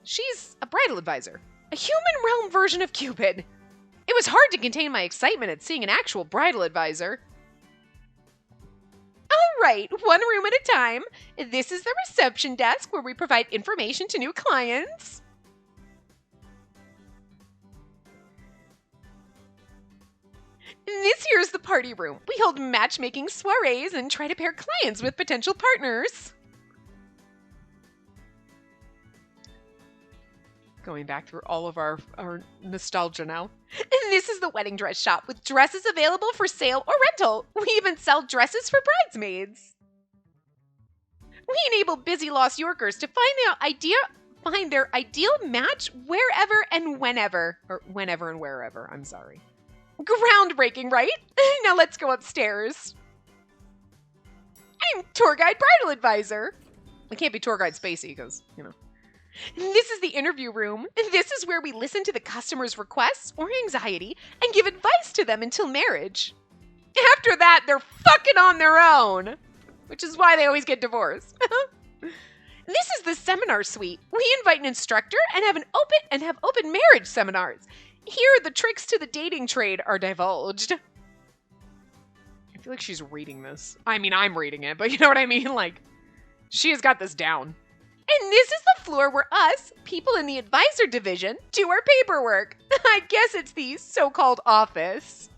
She's a bridal advisor, a human realm version of Cupid. It was hard to contain my excitement at seeing an actual bridal advisor. All right, one room at a time. This is the reception desk where we provide information to new clients. This here's the party room. We hold matchmaking soirees and try to pair clients with potential partners. Going back through all of our nostalgia now. And this is the wedding dress shop with dresses available for sale or rental. We even sell dresses for bridesmaids. We enable busy Los Yorkers to find their ideal match wherever and whenever. Or whenever and wherever, I'm sorry. Groundbreaking, right? Now let's go upstairs. I'm tour guide bridal advisor. I can't be tour guide Spacey because, you know. This is the interview room. This is where we listen to the customer's requests or anxiety and give advice to them until marriage. After that, they're fucking on their own, which is why they always get divorced. This is the seminar suite. We invite an instructor and have open marriage seminars. Here, the tricks to the dating trade are divulged. I feel like she's reading this. I mean, I'm reading it, but you know what I mean? Like, she has got this down. And this is the floor where us, people in the advisor division, do our paperwork. I guess it's the so-called office.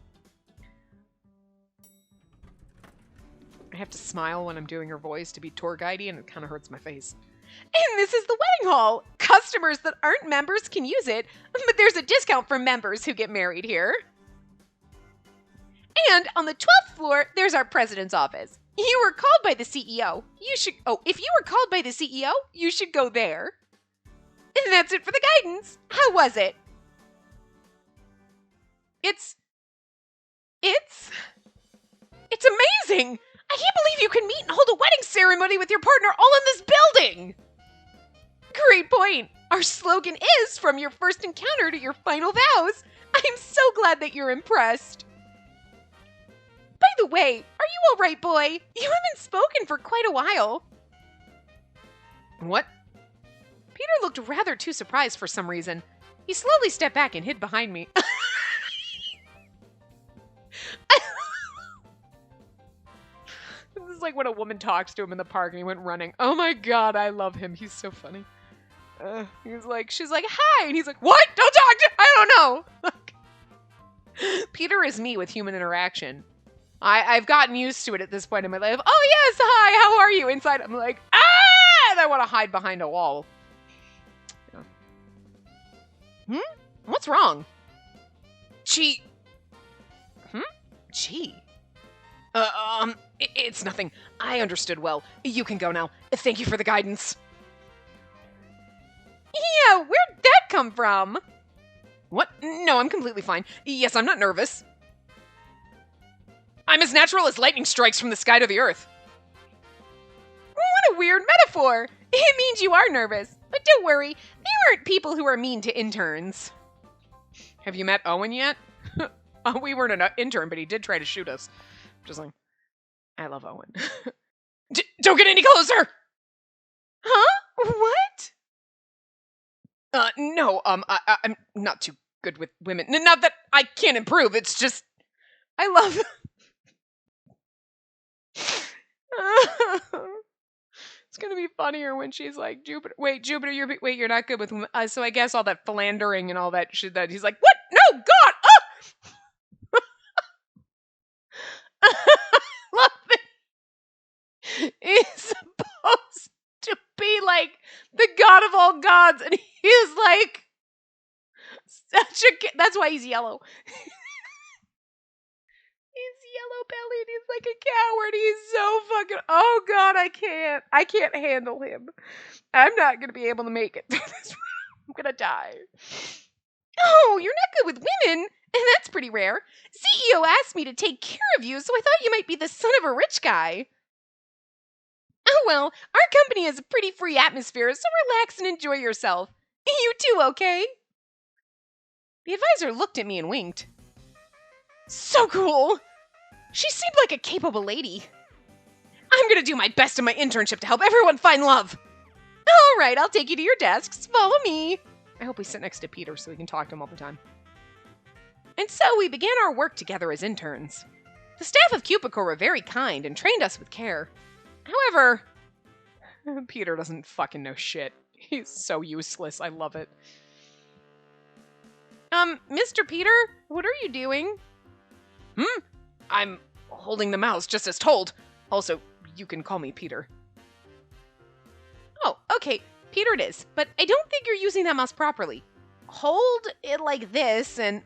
I have to smile when I'm doing her voice to be tour guidey, and it kind of hurts my face. And this is the wedding hall. Customers that aren't members can use it, but there's a discount for members who get married here. And on the 12th floor, there's our president's office. You were called by the CEO. If you were called by the CEO, you should go there. And that's it for the guidance. How was it? It's amazing. I can't believe you can meet and hold a wedding ceremony with your partner all in this building. Great point. Our slogan is from your first encounter to your final vows. I'm so glad that you're impressed. By the way, are you all right, boy? You haven't spoken for quite a while. What? Peter looked rather too surprised for some reason. He slowly stepped back and hid behind me. This is like when a woman talks to him in the park and he went running. Oh my god, I love him. He's so funny. She's like, hi! And he's like, what? Don't talk to I don't know! Peter is me with human interaction. I've gotten used to it at this point in my life. Oh yes, hi, how are you? Inside, I'm like, ah! And I want to hide behind a wall. Yeah. What's wrong? Gee. Gee. It's nothing. I understood well. You can go now. Thank you for the guidance. Yeah, where'd that come from? What? No, I'm completely fine. Yes, I'm not nervous. I'm as natural as lightning strikes from the sky to the earth. What a weird metaphor. It means you are nervous. But don't worry, there aren't people who are mean to interns. Have you met Owen yet? We weren't an intern, but he did try to shoot us. Just like, I love Owen. Don't get any closer! Huh? What? No, I'm not too good with women. Not that I can't improve, it's just, I love... It's gonna be funnier when she's like, Jupiter, you're not good with women. So I guess all that philandering and all that shit that he's like, what? No, God! Love it. He's supposed to be like the god of all gods, and he's like that's why he's yellow. He's yellow bellied. He's like a coward. He's so fucking. Oh God, I can't handle him. I'm not gonna be able to make it through this. I'm gonna die. Oh, you're not good with women, and that's pretty rare. CEO asked me to take care of you, so I thought you might be the son of a rich guy. Oh well, our company has a pretty free atmosphere, so relax and enjoy yourself. You too, okay? The advisor looked at me and winked. So cool! She seemed like a capable lady. I'm gonna do my best in my internship to help everyone find love. All right, I'll take you to your desks. Follow me. I hope we sit next to Peter so we can talk to him all the time. And so we began our work together as interns. The staff of Cupid Corp were very kind and trained us with care. However, Peter doesn't fucking know shit. He's so useless. I love it. Mr. Peter, what are you doing? I'm holding the mouse just as told. Also, you can call me Peter. Oh, okay. Peter it is, but I don't think you're using that mouse properly. Hold it like this and...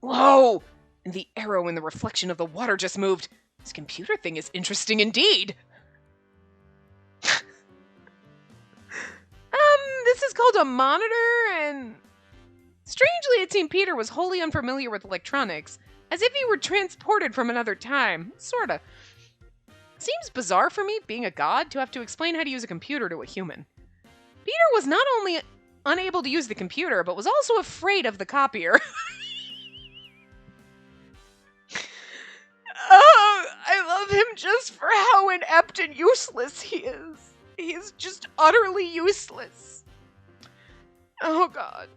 Whoa! The arrow in the reflection of the water just moved. This computer thing is interesting indeed. This is called a monitor, and... Strangely, it seemed Peter was wholly unfamiliar with electronics, as if he were transported from another time. Sorta. Seems bizarre for me, being a god, to have to explain how to use a computer to a human. Peter was not only unable to use the computer, but was also afraid of the copier. Oh, I love him just for how inept and useless he is. He's just utterly useless. Oh god.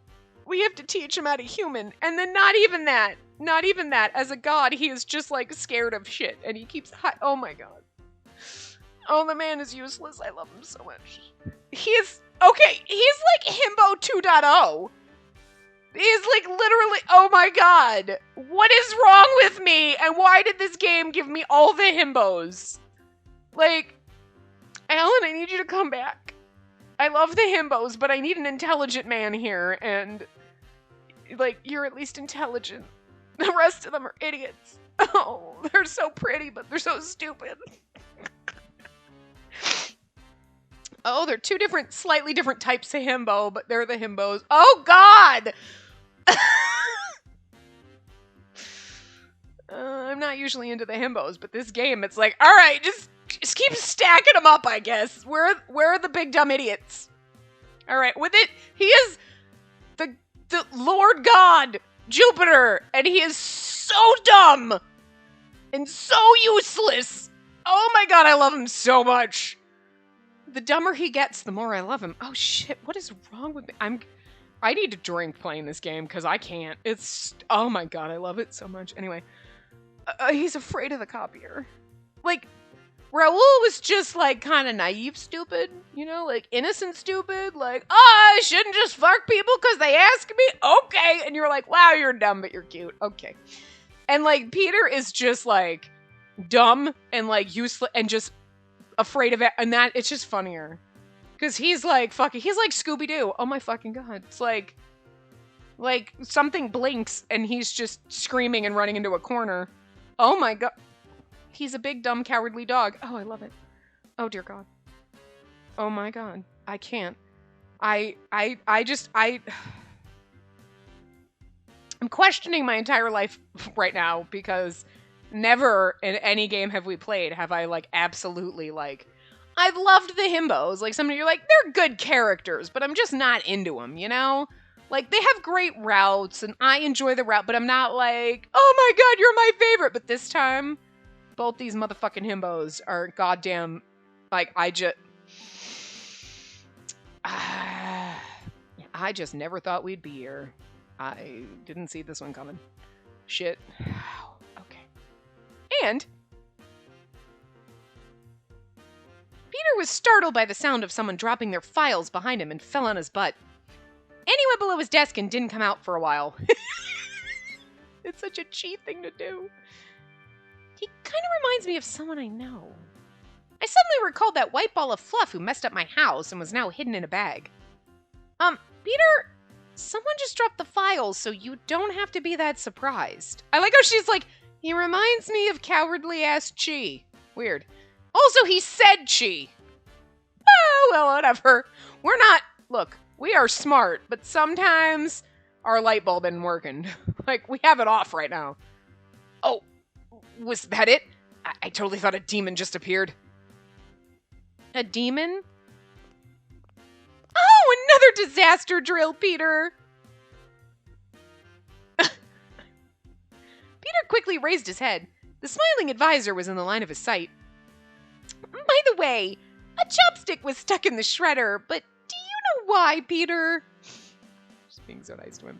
We have to teach him how to human, and then not even that. Not even that. As a god, he is just like scared of shit, and he keeps oh my god. Oh, the man is useless. I love him so much. He is, okay, he's like Himbo 2.0. He's like literally, oh my god. What is wrong with me? And why did this game give me all the himbos? Like, Alan, I need you to come back. I love the himbos, but I need an intelligent man here, and like, you're at least intelligent. The rest of them are idiots. Oh, they're so pretty, but they're so stupid. Oh, they're two different, slightly different types of himbo, but they're the himbos. Oh, God! I'm not usually into the himbos, but this game, it's like, all right, just keep stacking them up, I guess. Where are the big dumb idiots? All right, with it, he is the Lord God, Jupiter, and he is so dumb and so useless. Oh my god, I love him so much. The dumber he gets, the more I love him. Oh shit, what is wrong with me? I need to drink playing this game because I can't. It's, oh my god, I love it so much. Anyway, he's afraid of the copier. Like, Raul was just like kind of naive stupid, you know, like innocent stupid, like, oh, I shouldn't just fuck people because they ask me. Okay. And you're like, wow, you're dumb, but you're cute. Okay. And like Peter is just like dumb and like useless and just afraid of it. And that it's just funnier because he's like fucking, he's like Scooby-Doo. Oh my fucking god. It's like something blinks and he's just screaming and running into a corner. Oh my god. He's a big, dumb, cowardly dog. Oh, I love it. Oh, dear God. Oh, my God. I can't. I'm questioning my entire life right now because never in any game have we played have I, like, absolutely, like... I've loved the himbos. Like, some of you are like, they're good characters, but I'm just not into them, you know? Like, they have great routes, and I enjoy the route, but I'm not like, oh, my God, you're my favorite. But this time... Both these motherfucking himbos are goddamn, like, I just never thought we'd be here. I didn't see this one coming. Shit. Okay. And Peter was startled by the sound of someone dropping their files behind him and fell on his butt. Annie went below his desk and didn't come out for a while. It's such a cheap thing to do. He kind of reminds me of someone I know. I suddenly recalled that white ball of fluff who messed up my house and was now hidden in a bag. Peter, someone just dropped the files, so you don't have to be that surprised. I like how she's like, he reminds me of cowardly-ass Chi. Weird. Also, he said Chi. Oh, well, whatever. We're not, look, we are smart, but sometimes our light bulb isn't working. Like, we have it off right now. Oh. Was that it? I totally thought a demon just appeared. A demon? Oh, another disaster drill, Peter! quickly raised his head. The smiling advisor was in the line of his sight. By the way, a chopstick was stuck in the shredder, but do you know why, Peter? Just being so nice to him.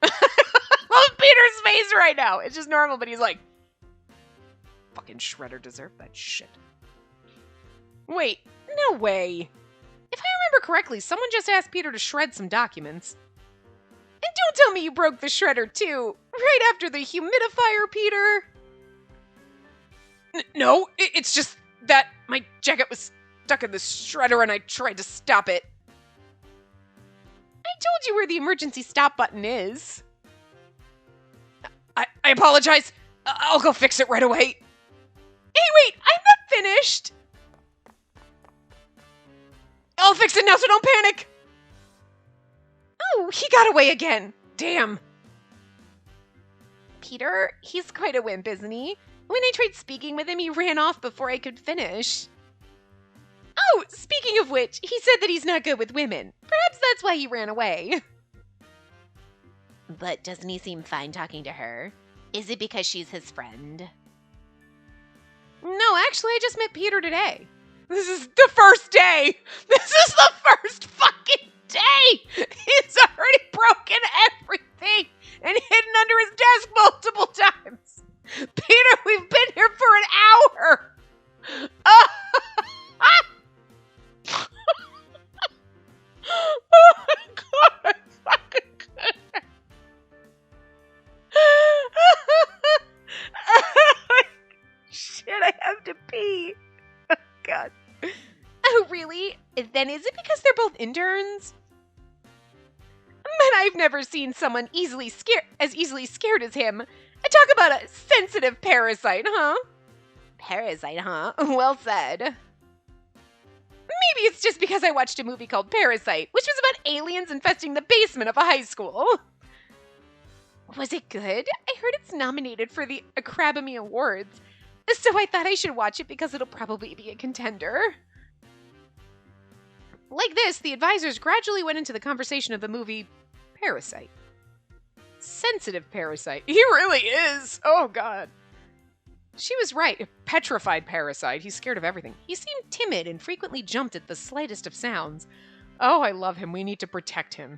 Love Peter's face right now. It's just normal, but he's like, fucking shredder deserved that shit. Wait, no way. If I remember correctly, someone just asked Peter to shred some documents. And don't tell me you broke the shredder too, right after the humidifier, Peter. No, it's just that my jacket was stuck in the shredder and I tried to stop it. I told you where the emergency stop button is. I apologize. I'll go fix it right away. Hey, wait, I'm not finished. I'll fix it now, so don't panic. Oh, he got away again. Damn. Peter, he's quite a wimp, isn't he? When I tried speaking with him, he ran off before I could finish. Oh, speaking of which, he said that he's not good with women. Perhaps that's why he ran away. But doesn't he seem fine talking to her? Is it because she's his friend? No, actually, I just met Peter today. This is the first day. This is the first fucking day. He's already broken everything and hidden under his desk multiple times. Peter, we've been here for an hour. Oh my god, I fucking couldn't. Shit, I have to pee. Oh god. Oh, really? Then is it because they're both interns? But I've never seen someone easily scared as him. Talk about a sensitive parasite, huh? Parasite, huh? Well said. Maybe it's just because I watched a movie called Parasite, which was about aliens infesting the basement of a high school. Was it good? I heard it's nominated for the Academy Awards, so I thought I should watch it because it'll probably be a contender. Like this, the advisors gradually went into the conversation of the movie Parasite. Sensitive parasite. He really is. Oh, God. She was right. A petrified parasite. He's scared of everything. He seemed timid and frequently jumped at the slightest of sounds. Oh, I love him. We need to protect him.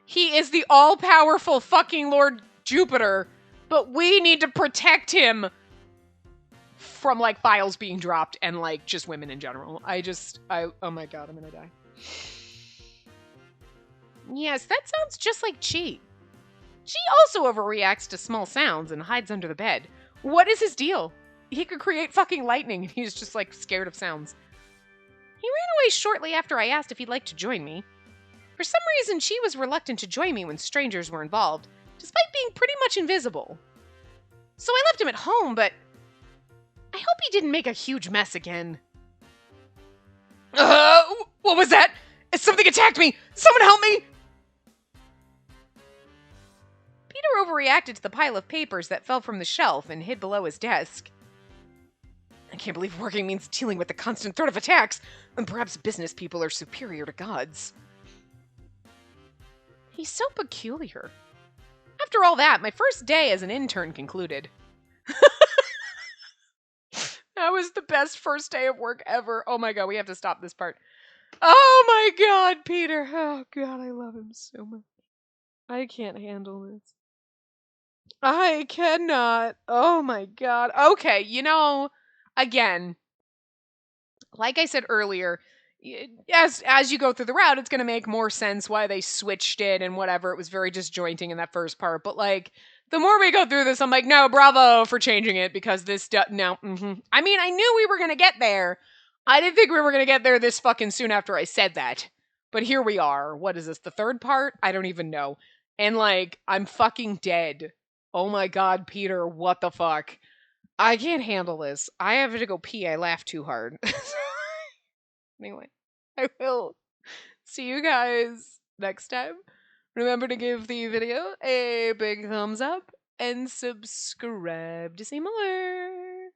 He is the all-powerful fucking Lord Jupiter, but we need to protect him from, like, files being dropped and, like, just women in general. Oh my god, I'm gonna die. Yes, that sounds just like Chi. She also overreacts to small sounds and hides under the bed. What is his deal? He could create fucking lightning and he's just, like, scared of sounds. He ran away shortly after I asked if he'd like to join me. For some reason, she was reluctant to join me when strangers were involved, despite being pretty much invisible. So I left him at home, but I hope he didn't make a huge mess again. What was that? Something attacked me! Someone help me! Peter overreacted to the pile of papers that fell from the shelf and hid below his desk. I can't believe working means dealing with the constant threat of attacks, and perhaps business people are superior to gods. He's so peculiar. After all that, my first day as an intern concluded. That was the best first day of work ever. Oh my god, we have to stop this part. Oh my god, Peter. Oh god, I love him so much. I can't handle this. I cannot. Oh my god. Okay, again, like I said earlier, as you go through the route, it's going to make more sense why they switched it and whatever. It was very disjointing in that first part. But, like, the more we go through this, I'm like, no, bravo for changing it because this, no. I mean, I knew we were going to get there. I didn't think we were going to get there this fucking soon after I said that. But here we are. What is this, the third part? I don't even know. And, like, I'm fucking dead. Oh my god, Peter, what the fuck? I can't handle this. I have to go pee. I laughed too hard. Anyway, I will see you guys next time. Remember to give the video a big thumbs up and subscribe to see more.